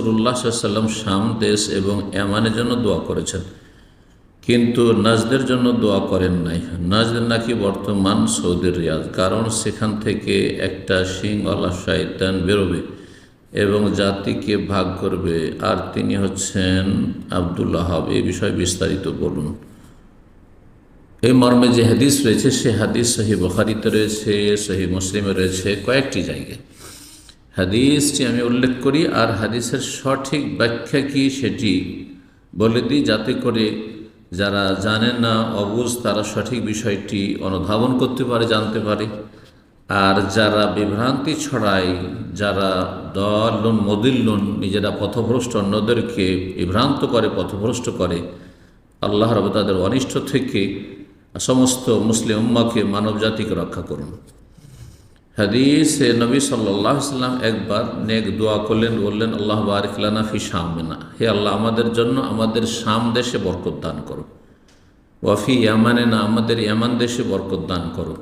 রাসূলুল্লাহ সাল্লাল্লাহু আলাইহি ওয়াসাল্লাম শাম দেশ এবং ইয়ামানের জন্য দোয়া করেছেন, কিন্তু নাজদের জন্য দোয়া করেন নাই। নাজদ নাকি বর্তমান সৌদির রিয়াদ, কারণ সেখান থেকে একটা শিংওয়ালা শয়তান বেরোবে এবং জাতিকে ভাগ করবে, আর তিনি হচ্ছেন আব্দুল ওয়াহাব। এই বিষয়ে বিস্তারিত বলুন। এই মর্মে যে হাদিস রয়েছে সে হাদিস সহিহ বুখারীতে রয়েছে, সহিহ মুসলিমে রয়েছে, কয়েকটি জায়গায়। হাদিসটি আমি উল্লেখ করি আর হাদিসের সঠিক ব্যাখ্যা কি সেটি বলে দিই, যাতে করে যারা জানেন না, অবুঝ, তারা সঠিক বিষয়টি অনুধাবন করতে পারে, জানতে পারে। আর যারা বিভ্রান্তি ছড়ায়, যারা দলুন মদিল্লুন, নিজেরা পথভ্রষ্ট, অন্যদেরকে বিভ্রান্ত করে, পথভ্রষ্ট করে, আল্লাহ রাব্বুল তাদের অনিষ্ট থেকে সমস্ত মুসলিম উম্মাহকে, মানব জাতিকে রক্ষা করুন। হাদিসে নবী সাল্লাল্লাহু আলাইহি ওয়াসাল্লাম একবার নেক দোয়া করলেন, বললেন আল্লাহ বারিক লানা ফি শামিনা, হে আল্লাহ আমাদের জন্য আমাদের শাম দেশে বরকত দান করো। ওয়াফি ইয়ামানিনা, আমাদের ইয়ামান দেশে বরকত দান করো।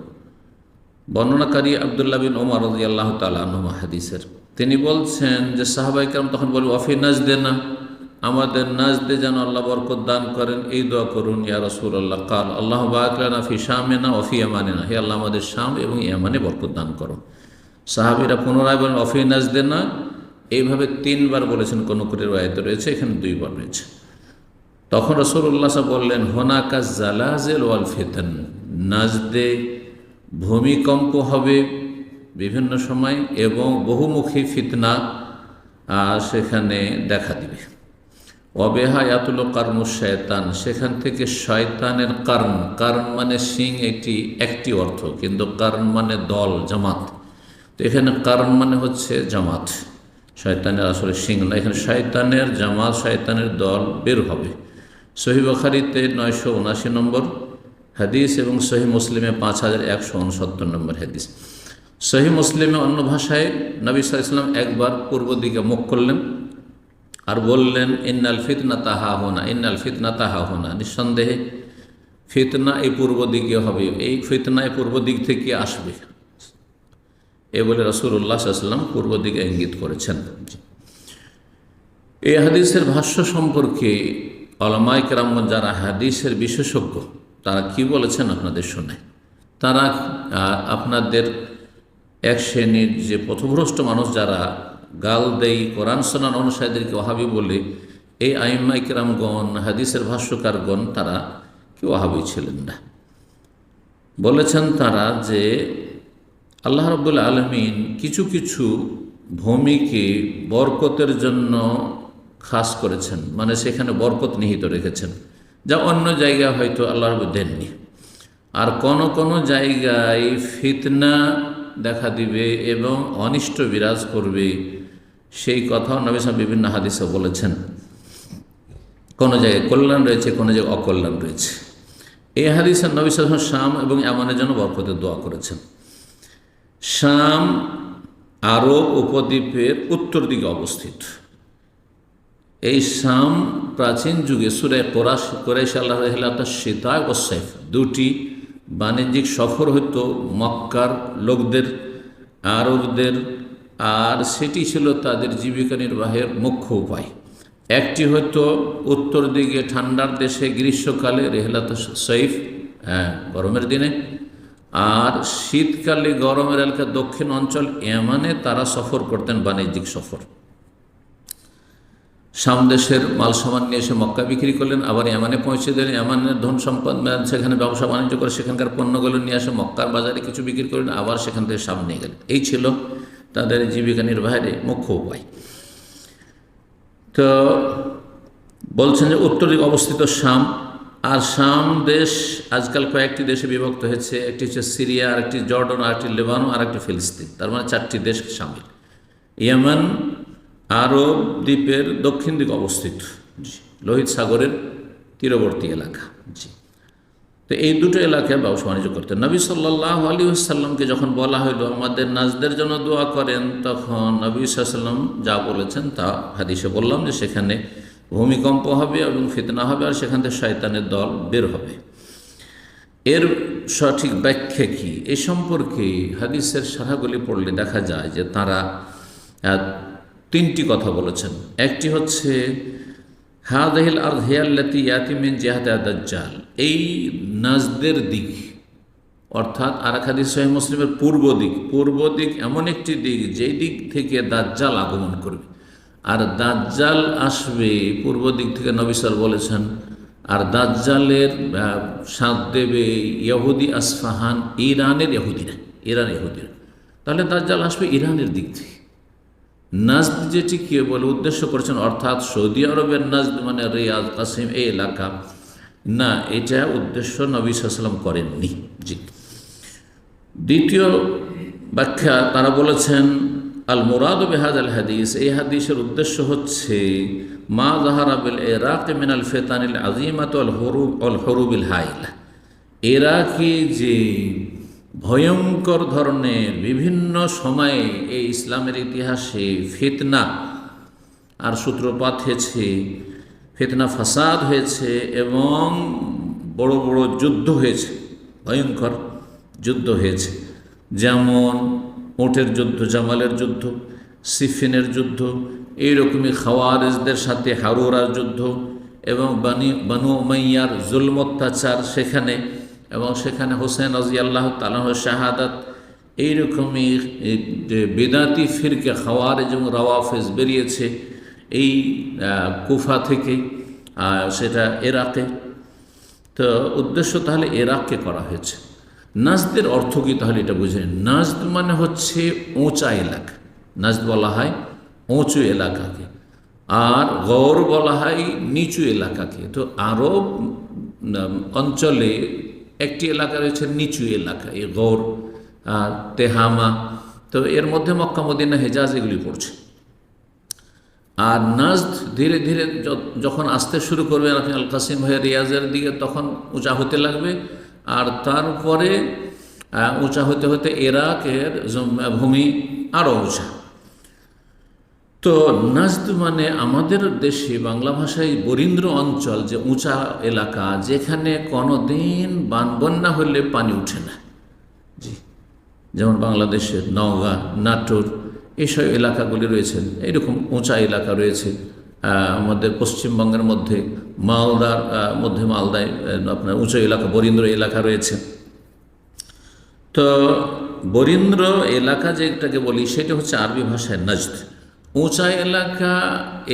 বর্ণনাকারী আব্দুল্লাহ বিন ওমর রাদিয়াল্লাহু তাআলা আনহু হাদিসের, তিনি বলছেন যে সাহাবায়ে কেরাম তখন বলে ওয়াফি নাজদেনা, আমাদের নাজদে যেন আল্লাহ বরকত দান করেন, এই দোয়া করুন ইয়া রাসূলুল্লাহ। কাল আল্লাহ বারিক লানা ফি শামিনা ওয়া ফি ইয়ামানিনা, হে আল্লাহ আমাদের শাম এবং ইয়ামানে বরকত দান করো। সাহাবীরা পুনরায় বলেন ওয়া ফি নাজদেনা, এইভাবে 3 বার বলেছেন, কোন কোন riwayate রয়েছে এখানে 2 বার রয়েছে। তখন রাসূলুল্লাহ সাল্লাল্লাহু আলাইহি ওয়াসাল্লাম বললেন হুনাকা জালাজিল ওয়াল ফিতান, নাজদে ভূমিকম্প হবে বিভিন্ন সময় এবং বহুমুখী ফিতনা সেখানে দেখা দিবে। অবেহায়াতুল কারমুশ শয়তান, সেখান থেকে শয়তানের কারণ, কারণ মানে শিং, একটি অর্থ, কিন্তু কারণ মানে দল, জামাত। তো এখানে কারণ মানে হচ্ছে জামাত, শয়তানের আসলে শিং না, এখানে শয়তানের জামাত, শয়তানের দল বের হবে। সহিহ বুখারীতে 979 নম্বর হাদিস এবং সহিহ মুসলিমে 5169 নম্বর হাদিস। সহিহ মুসলিমে অন্য ভাষায় নবী সাল্লাল্লাহু আলাইহি ওয়াসাল্লাম একবার পূর্ব দিকে মুখ করলেন আর বললেন ইন্নাল ফিতনাতা হাহুনা, ইন্নাল ফিতনাতা হাহুনা, নিঃসন্দেহে ফিতনা এই পূর্ব দিকে হবে, এই ফিতনা এই পূর্ব দিক থেকে আসবে। এ বলে রাসূলুল্লাহ সাল্লাল্লাহু আলাইহি ওয়াসাল্লাম পূর্ব দিকে ইঙ্গিত করেছেন। এই হাদিসের ভাষ্য সম্পর্কে উলামায়ে কেরাম যারা হাদিসের বিশেষজ্ঞ, তারা কি বলেছেন আপনাদের শোনায়। তারা আপনাদের এক শ্রেণীর যে পথভ্রষ্ট মানুষ যারা গাল দেই, কোরআন সুন্নাহ অনুসারীদেরকে ওয়াহাবি বলে, এই আইম্মায়ে কেরামগণ, হাদিসের ভাষ্যকারগণ, তারা কি ওয়াহাবি ছিলেন না। বলেছেন তারা যে আল্লাহ রাব্বুল আলামিন কিছু কিছু ভূমিকে বরকতের জন্য খাস করেছেন, মানে সেখানে বরকত নিহিত রেখেছেন, যা অন্য জায়গায় হয়তো আল্লাহ রাব্বুল দেননি। আর কোন কোন জায়গায় ফিতনা দেখা দিবে এবং অনিষ্ট বিরাজ করবে, সেই কথাও নবী সাল্লাল্লাহু বিভিন্ন হাদিসে বলেছেন। কোন জায়গায় কল্যাণ রয়েছে, কোন জায়গায় অকল্যাণ রয়েছে। এই হাদিসে নবী সাল্লাল্লাহু আলাইহি ওয়াসাল্লাম শাম এবং ইয়ামানের জন্য বরকতের দোয়া করেছেন। শাম আরব উপদ্বীপের উত্তর দিকে অবস্থিত। এই শাম প্রাচীন যুগে সূরা কুরাইশ আল্লাহ রাহিলাতা শীতা ও সাইফ, 2টি বাণিজ্যিক সফর হতো মক্কার লোকদের, আরবদের, আর সেটি ছিল তাদের জীবিকা নির্বাহের মুখ্য উপায়। একটি হতো উত্তর দিকে ঠান্ডার দেশে গ্রীষ্মকালে রেহলাত সাইফ, গরমের দিনে, আর শীতকালে গরমের এলাকা দক্ষিণ অঞ্চল ইয়ামানে তারা সফর করতেন, বাণিজ্যিক সফর। শাম দেশের মাল সামান নিয়ে এসে মক্কা বিক্রি করলেন, আবার ইয়ামানে পৌঁছে দিলেন, ইয়ামানের ধন সম্পদ সেখানে ব্যবসা বাণিজ্য করে সেখানকার পণ্যগুলো নিয়ে আসে মক্কার বাজারে কিছু বিক্রি করলেন, আবার সেখান থেকে শাম নিয়ে গেলেন। এই ছিল তাদের জীবিকা নির্বাহের মুখ্য উপায়। তো বলছেন যে উত্তর দিকে অবস্থিত শাম, আর শাম দেশ আজকাল কয়েকটি দেশে বিভক্ত হয়েছে। একটি হচ্ছে সিরিয়া, আর একটি জর্ডন, আর একটি লেবানন, আর একটি ফিলিস্তিন, তার মানে 4টি দেশ শামিল। ইয়ামান আরব দ্বীপের দক্ষিণ দিকে অবস্থিত, লোহিত সাগরের তীরবর্তী এলাকা। তো এই দুটো এলাকায় ব্যবসা বাণিজ্য করতেন। নবী সাল্লাল্লাহু আলাইহি ওয়াসাল্লামকে যখন বলা হইল আমাদের নাজদের জন্য দোয়া করেন, তখন নবী সাল্লাল্লাহু আলাইহি ওয়াসাল্লাম যা বলেছেন তা হাদিসে বললাম, যে সেখানে ভূমিকম্প হবে এবং ফিতনা হবে, আর সেখান থেকে শয়তানের দল বের হবে। এর সঠিক ব্যাখ্যা কি, এ সম্পর্কে হাদিসের সারাগুলি পড়লে দেখা যায় যে তারা তিনটি কথা বলেছেন। একটি হচ্ছে হাদিহিল আরদ হিয়া আল্লাতী ইয়াতি মিন জিহাতি দাজ্জাল, এই নাজদের দিক, অর্থাৎ আর এক হাদিস সহিহ মুসলিমের পূর্ব দিক এমন একটি দিক যেই দিক থেকে দাজ্জাল আগমন করবে। আর দাজ্জাল আসবে পূর্ব দিক থেকে, নবী সাল্লাল্লাহু আলাইহি ওয়াসাল্লাম বলেছেন। আর দাজ্জালের সাথ দেবে ইহুদি আসফাহান, ইরানের ইহুদিরা। তাহলে দাজ্জাল আসবে ইরানের দিক থেকে। নাজদ যেটি কে বলে উদ্দেশ্য করেছেন, অর্থাৎ সৌদি আরবের নাজদ মানে রিয়াদ, কাসিম, এই এলাকা না, এটা উদ্দেশ্য নবী সাল্লাল্লাহু আলাইহি ওয়াসাল্লাম করেননি। জি। দ্বিতীয় ব্যাখ্যা তারা বলেছেন, আল মুরাদ বিহাদাল হাদিস, এই হাদিসের উদ্দেশ্য হচ্ছে মা যাহারা বিল ইরাক মিনাল ফিতানিল আযীমাত ওয়াল হুরুবিল হাইলা, ইরাকে যে ভয়ঙ্কর ধরনের বিভিন্ন সময়ে এই ইসলামের ইতিহাসে ফিতনা আর সূত্রপাত হয়েছে, ফিতনা ফাসাদ হয়েছে এবং বড় বড় যুদ্ধ হয়েছে, ভয়ঙ্কর যুদ্ধ হয়েছে। যেমন উটের যুদ্ধ, জামালের যুদ্ধ, সিফিনের যুদ্ধ, এইরকমই খাওয়ারিজদের সাথে হারুরার যুদ্ধ এবং বানু উমাইয়ার জুলম অত্যাচার সেখানে, এবং সেখানে হোসেন রাদিয়াল্লাহু তাআলা শাহাদাত। এইরকমই বেদাতি ফিরকে খাওয়ারিজ এবং রাওয়াফিজ বেরিয়েছে এই কুফা থেকে, সেটা ইরাকে। তো উদ্দেশ্য তাহলে ইরাককে করা হয়েছে। নাজদের অর্থ কি তাহলে এটা বুঝে নিন। নাজদ মানে হচ্ছে উঁচা এলাকা, নাজদ বলা হয় উঁচু এলাকাকে, আর গৌর বলা হয় নিচু এলাকাকে। তো আরব অঞ্চলে একটি এলাকা রয়েছে নিচু এলাকা, এই গৌর আর তেহামা। তো এর মধ্যে মক্কা মদিনা হেজাজ এগুলি পড়ছে। আর নাজদ ধীরে ধীরে যখন আসতে শুরু করবে আপনি আল কাসিম হয়ে রিয়াজের দিকে, তখন উঁচা হতে লাগবে। আর তারপরে উঁচা হতে হতে ইরাকের ভূমি আরও উঁচা। তো নাজদ মানে আমাদের দেশে বাংলা ভাষায় বরিন্দ্র অঞ্চল, যে উঁচা এলাকা যেখানে কোনো দিন বন্যা হলে পানি উঠে না। জি, যেমন বাংলাদেশের নওগাঁ, নাটোর, এইসব এলাকাগুলি রয়েছে, এইরকম উঁচা এলাকা রয়েছে। আমাদের পশ্চিমবঙ্গের মধ্যে মালদার মালদায় আপনার উঁচু এলাকা, বরিন্দ্র এলাকা রয়েছে। তো বরিন্দ্র এলাকা যেটাকে বলি সেটা হচ্ছে আরবি ভাষায় নাজদ। উঁচা এলাকা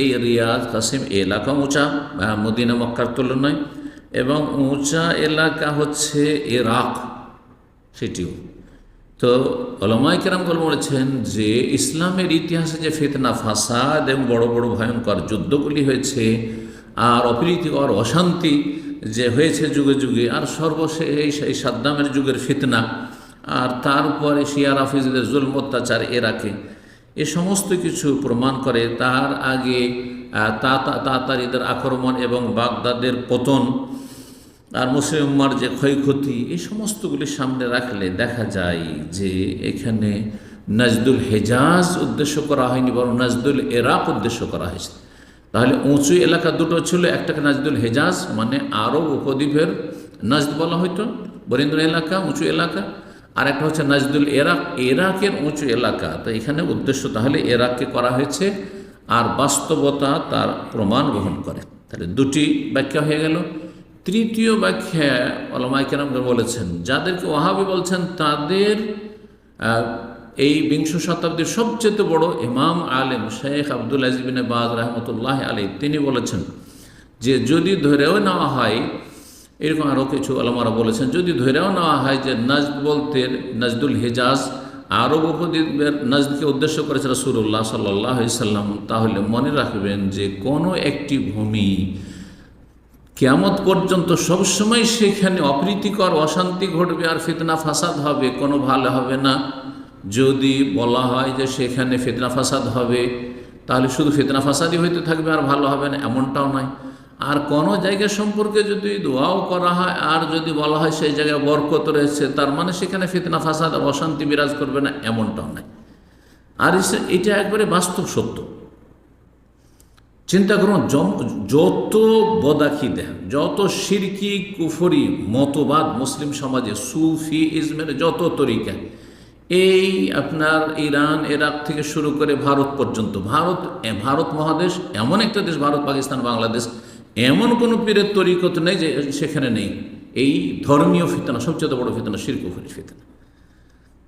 এই রিয়াদ, কাসিম এলাকা উঁচা মদিনা মক্কার তুলনায়, এবং উঁচা এলাকা হচ্ছে ইরাক, সেটিও। তো উলামায়ে কেরামগণ বলেছেন যে ইসলামের ইতিহাসে যে ফিতনা ফাসাদ এবং বড় বড় ভয়ঙ্কর যুদ্ধগুলি হয়েছে, আর অপ্রীতি আর অশান্তি যে হয়েছে যুগে যুগে, আর সর্বশেষ এই সাদ্দামের যুগের ফিতনা, আর তারপরে শিয়া রাফিজদের জুলম অত্যাচার ইরাকে, এ সমস্ত কিছু প্রমাণ করে তার আগে তাতারিদের আক্রমণ এবং বাগদাদের পতন আর মুসলিম উম্মার যে ক্ষয়ক্ষতি, এই সমস্তগুলি সামনে রাখলে দেখা যায় যে এখানে নাজদুল হেজাজ উদ্দেশ্য করা হয়নি, বরং নাজদুল ইরাক উদ্দেশ্য করা হয়েছে। তাহলে উঁচু এলাকা দুটো ছিল, একটাকে নাজদুল হেজাজ মানে আরব উপদ্বীপের নাজদ বলা হয়তো, বরিন্দ্র এলাকা উঁচু এলাকা, আর একটা হচ্ছে নাজদুল ইরাক, ইরাকের উঁচু এলাকা। তো এখানে উদ্দেশ্য তাহলে ইরাককে করা হয়েছে, আর বাস্তবতা তার প্রমাণ বহন করে। তাহলে দুটি ব্যাখ্যা হয়ে গেল। তৃতীয় ব্যাখ্যা উলামায়ে কেরামগণ বলেছেন, যাদেরকে ওয়াহাবি বলছেন তাদের এই বিংশ শতাব্দীর সবচেয়ে বড় ইমাম আলেম শেখ আব্দুল আজিজ বিন বাজ রাহমাতুল্লাহ আলাইহি, তিনি বলেছেন যে যদি ধরেও নেওয়া হয়, এরকম আরও কিছু ওলামারা বলেছেন, যদি ধরেও নেওয়া হয় যে নাজদ বলতে নাজদুল হেজাজ আরব উপদ্বীপের নাজদকে উদ্দেশ্য করেছে রাসূলুল্লাহ সাল্লাল্লাহু আলাইহি সাল্লাম, তাহলে মনে রাখবেন যে কোনো একটি ভূমি কিয়ামত পর্যন্ত সবসময় সেখানে অপ্রীতিকর অশান্তি ঘটবে আর ফিতনা ফাসাদ হবে, কোনো ভালো হবে না। যদি বলা হয় যে সেখানে ফিতনা ফাসাদ হবে, তাহলে শুধু ফিতনা ফাসাদই হইতে থাকবে আর ভালো হবে না, এমনটাও নয়। আর কোনো জায়গা সম্পর্কে যদি দোয়াও করা হয় আর যদি বলা হয় সেই জায়গায় বরকত রয়েছে, তার মানে সেখানে ফিতনা ফাসাদ আর অশান্তি বিরাজ করবে না, এমনটাও নয়। আর এটা একবারে বাস্তব সত্য। চিন্তা করুন, যত বদাখিদা, যত শিরকি কুফরি মতবাদ মুসলিম সমাজে, সুফি ইজমের যত তরিকা, এই আপনার ইরান, ইরাক থেকে শুরু করে ভারত পর্যন্ত, ভারত মহাদেশ এমন একটা দেশ, ভারত, পাকিস্তান, বাংলাদেশ, এমন কোনো পীরের তরিকত নেই যে সেখানে নেই এই ধর্মীয় ফিতনা, সবচেয়ে বড় ফিতনা শিরক কুফরি ফিতনা।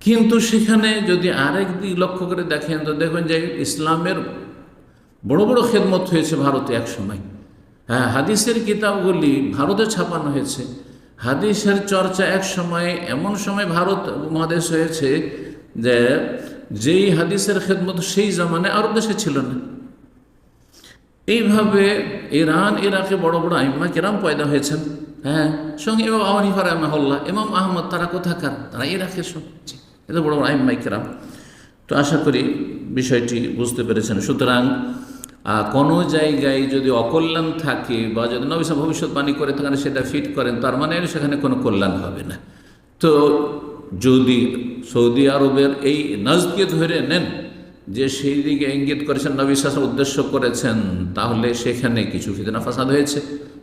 কিন্তু সেখানে যদি আরেক দিক লক্ষ্য করে দেখেন তো দেখবেন যে ইসলামের বড় বড় খেদমত হয়েছে ভারতে এক সময়। হ্যাঁ, হাদিসের কিতাবগুলি ভারতে ছাপানো হয়েছে। হাদিসের চর্চা এক সময়, এমন সময় ভারত মহাদেশ হয়েছে যে যেই হাদিসের খেদমত সেই জামানে আরব দেশে ছিল না। এইভাবে ইরান, ইরাকে বড় বড় আইম্মা কেরাম পয়দা হয়েছেন। হ্যাঁ, সঙ্গে ইমাম আবু হানিফা রাহিমাহুল্লাহ, ইমাম আহমদ, তারা কোথাকার? তারা ইরাকের সবচেয়ে এটা বড় বড় আইম্মা কেরাম। তো আশা করি বিষয়টি বুঝতে পেরেছেন। সুতরাং কোনো জায়গায় যদি অকল্যাণ থাকে বা যদি নবী সাল্লাল্লাহু আলাইহি ওয়াসাল্লাম ভবিষ্যৎবাণী করে থাকেন সেটা ফিট করেন, তার মানে সেখানে কোনো কল্যাণ হবে না। তো যদি সৌদি আরবের এই নাজদকে ধরে নেন যে সেই দিকে ইঙ্গিত করেছেন, নবী সাল্লাল্লাহু আলাইহি ওয়াসাল্লাম উদ্দেশ্য করেছেন, তাহলে সেখানে কিছু ফিতনা ফাসাদ হয়েছে।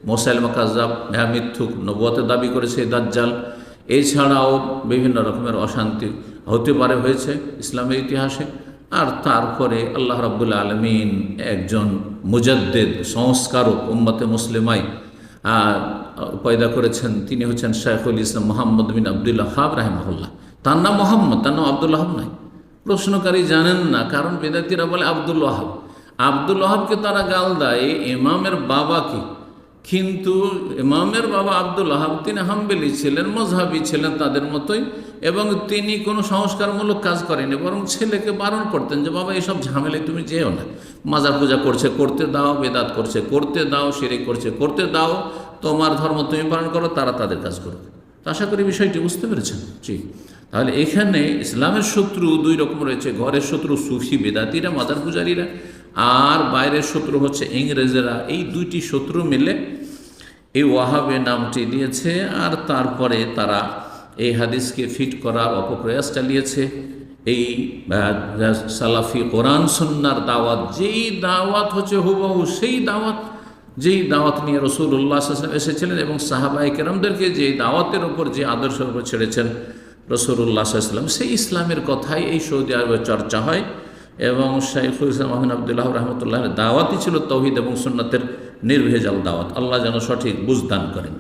মুসাইলামা কাযযাব, মিথ্যুক, নবুয়তের দাবি করেছে দাজ্জাল, এছাড়াও বিভিন্ন রকমের অশান্তি হতে পারে, হয়েছে ইসলামের ইতিহাসে। আর তারপরে আল্লাহ রাব্বুল আলামিন একজন মুজাদ্দিদ, সংস্কারক উম্মতে মুসলিমায় পয়দা করেছেন। তিনি হচ্ছেন শাইখুল ইসলাম মুহাম্মদ বিন আব্দুল ওয়াহাব রাহিমাহুল্লাহ। তার নাম মোহাম্মদ, তার নাম আব্দুল ওয়াহাব নাই। প্রশ্নকারী জানেন না, কারণ বেদাতীরা বলে আব্দুল ওয়াহাব। আব্দুল ওয়াহাবকে তারা গাল দেয় ইমামের বাবাকে, কিন্তু ইমামের বাবা আব্দুল ওয়াহাব তিনি হাম্বলি ছিলেন, মযহাবী ছিলেন তাদের মতোই, এবং তিনি কোনো সংস্কারমূলক কাজ করেনি, বরং ছেলেকে বারণ করতেন যে বাবা এসব ঝামেলায় তুমি যেও না, মাজার পূজা করছে করতে দাও, বেদাত করছে করতে দাও, শিরক করছে করতে দাও, তোমার ধর্ম তুমি পালন করো, তারা তাদের কাজ করবে। তো আশা করি বিষয়টি বুঝতে পেরেছেন। জি, তাহলে এখানে ইসলামের শত্রু দুই রকম রয়েছে। ঘরের শত্রু সুফি বেদাতিরা, মাজার পূজারীরা, আর বাইরের শত্রু হচ্ছে ইংরেজেরা। এই দুইটি শত্রু মিলে এই ওয়াহাবে নামটি দিয়েছে। আর তারপরে তারা এই হাদিসকে ফিট করার অপপ্রয়াস চালিয়েছে। এই সালাফি কোরআন সুন্নাহর দাওয়াত, যেই দাওয়াত হচ্ছে হুবহু সেই দাওয়াত, যেই দাওয়াত নিয়ে রাসূলুল্লাহ সাল্লাল্লাহু আলাইহি ওয়াসাল্লাম এসেছিলেন এবং সাহাবায়ে কেরামদেরকে যে দাওয়াতের উপর, যে আদর্শের উপর ছেড়েছেন রাসূলুল্লাহ সাল্লাল্লাহু আলাইহি ওয়াসাল্লাম, সেই ইসলামের কথাই এই সৌদি আরবে চর্চা হয়। এবং শাইখুল ইসলাম আব্দুল ওয়াহাব রাহমাতুল্লাহ দাওয়াতই ছিল তাওহীদ এবং সুন্নাতের নির্ভেজাল দাওয়াত। আল্লাহ যেন সঠিক বুঝদান করেন।